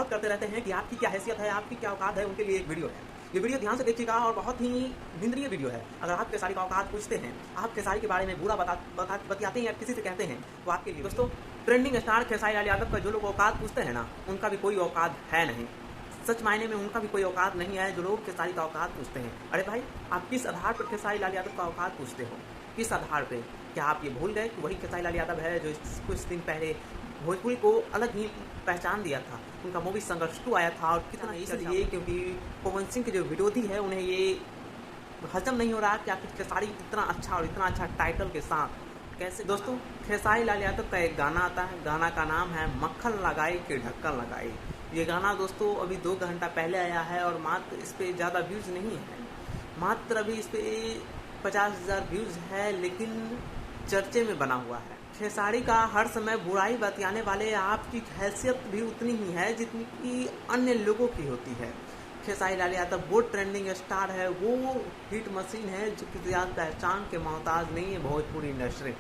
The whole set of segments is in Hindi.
बात करते रहते हैं कि आपकी क्या हैसियत है, आपकी क्या औकात है, उनके लिए एक वीडियो है। ये वीडियो ध्यान से देखिएगा और बहुत ही निंदनीय वीडियो है। अगर आप खेसारी का औकात पूछते हैं, आप खेसारी के बारे में बुरा बतियाते हैं या किसी से कहते हैं, तो आपके लिए दोस्तों ट्रेंडिंग स्टार खेसारी लाल यादव का जो लोग औकात पूछते हैं ना, उनका भी कोई औकात है नहीं। सच मायने में उनका भी कोई औकात नहीं है जो लोग खेसारी का औकात पूछते हैं। अरे भाई, आप किस आधार पर खेसारी लाल यादव का औकात पूछते हो? किस आधार पे? क्या आप ये भूल गए कि वही खेसारी लाल यादव है जो कुछ दिन पहले भोजपुरी को अलग ही पहचान दिया था? उनका मूवी संघर्ष 2 आया था और कितना इसलिए क्योंकि पवन सिंह के जो विरोधी है उन्हें ये हजम नहीं हो रहा कि आखिर खेसारी इतना अच्छा और इतना अच्छा टाइटल के साथ कैसे। दोस्तों, खेसारी लाल यादव का एक गाना आता है, गाना का नाम है मक्खन लगाई कि ढक्कन लगाई। ये गाना दोस्तों अभी 2 घंटा पहले आया है और मात्र इस पर ज़्यादा व्यूज़ नहीं है, मात्र अभी इस पर 50,000 व्यूज़ है, लेकिन चर्चे में बना हुआ है। खेसारी का हर समय बुराई बतियाने वाले आपकी हैसियत भी उतनी ही है जितनी कि अन्य लोगों की होती है। खेसारी लाल यादव वो ट्रेंडिंग स्टार है, वो हिट मशीन है जो किसी पहचान के मोहताज नहीं है भोजपुरी इंडस्ट्री।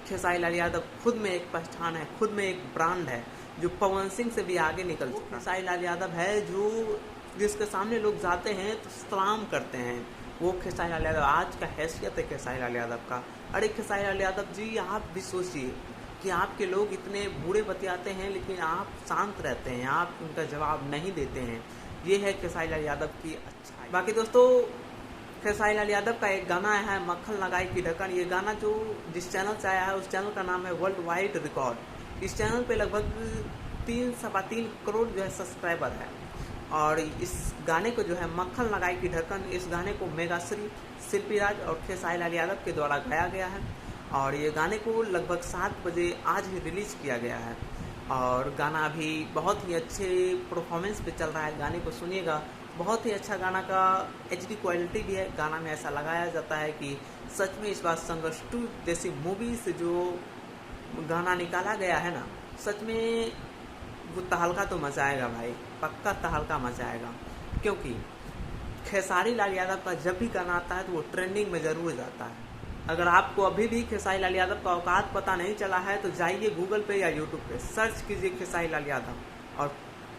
खेसारी लाल यादव खुद में एक पहचान है, खुद में एक ब्रांड है जो पवन सिंह से भी आगे निकल चुका। खेसारी लाल यादव है जो जिसके सामने लोग जाते हैं तो सलाम करते हैं, वो खेसारी लाल यादव। आज का हैसियत है खेसारी लाल यादव का। अरे खेसारी लाल यादव जी, आप भी सोचिए कि आपके लोग इतने बुरे बतियाते हैं लेकिन आप शांत रहते हैं, आप उनका जवाब नहीं देते हैं। ये है खेसारी लाल यादव की अच्छाई। बाकी दोस्तों, खेसारी लाल यादव का एक गाना है मक्खन लगाई की ढक्कन। ये गाना जो जिस चैनल से आया है उस चैनल का नाम है वर्ल्ड वाइड रिकॉर्ड। इस चैनल पे लगभग 3-3.25 करोड़ जो है सब्सक्राइबर है और इस गाने को जो है मक्खन लगाई की ढक्कन, इस गाने को मेगाश्री, शिल्पी राज और खेसारी लाल यादव के द्वारा गाया गया है और ये गाने को लगभग 7 बजे आज ही रिलीज किया गया है और गाना अभी बहुत ही अच्छे परफॉर्मेंस पे चल रहा है। गाने को सुनिएगा, बहुत ही अच्छा गाना का HD क्वालिटी भी है। गाना में ऐसा लगाया जाता है कि सच में इस बार संघर्ष 2 जैसी मूवी से जो गाना निकाला गया है ना, सच में वो तहलका तो मचाएगा भाई, पक्का तहलका मचाएगा। क्योंकि खेसारी लाल यादव का जब भी गाना आता है तो वो ट्रेंडिंग में ज़रूर जाता है। अगर आपको अभी भी खेसारी लाल यादव का औकात पता नहीं चला है तो जाइए गूगल पे या यूट्यूब पे सर्च कीजिए खेसारी लाल यादव और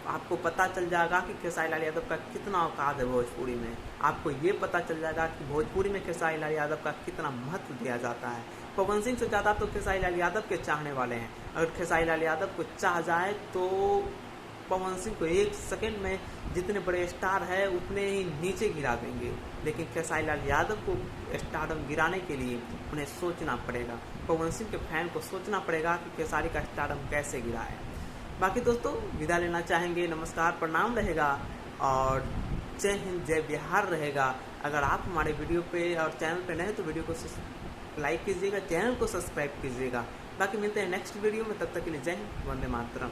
आपको पता चल जाएगा कि खेसारी लाल यादव का कितना औकात है भोजपुरी में। आपको ये पता चल जाएगा कि भोजपुरी में खेसारी लाल यादव का कितना महत्व दिया जाता है। पवन सिंह से ज़्यादा तो खेसारी लाल यादव के चाहने वाले हैं। अगर खेसारी लाल यादव को चाह जाए तो पवन सिंह को 1 सेकंड में जितने बड़े स्टार है उतने ही नीचे गिरा देंगे, लेकिन खेसारी लाल यादव को स्टारडम गिराने के लिए उन्हें सोचना पड़ेगा। पवन सिंह के फैन को सोचना पड़ेगा कि खेसारी का स्टारडम कैसे गिरा है। बाकी दोस्तों, विदा लेना चाहेंगे, नमस्कार प्रणाम रहेगा और जय हिंद जय बिहार रहेगा। अगर आप हमारे वीडियो पे और चैनल पे नए तो वीडियो को लाइक कीजिएगा, चैनल को सब्सक्राइब कीजिएगा। बाकी मिलते हैं नेक्स्ट वीडियो में, तब तक के लिए जय हिंद, वंदे मातरम।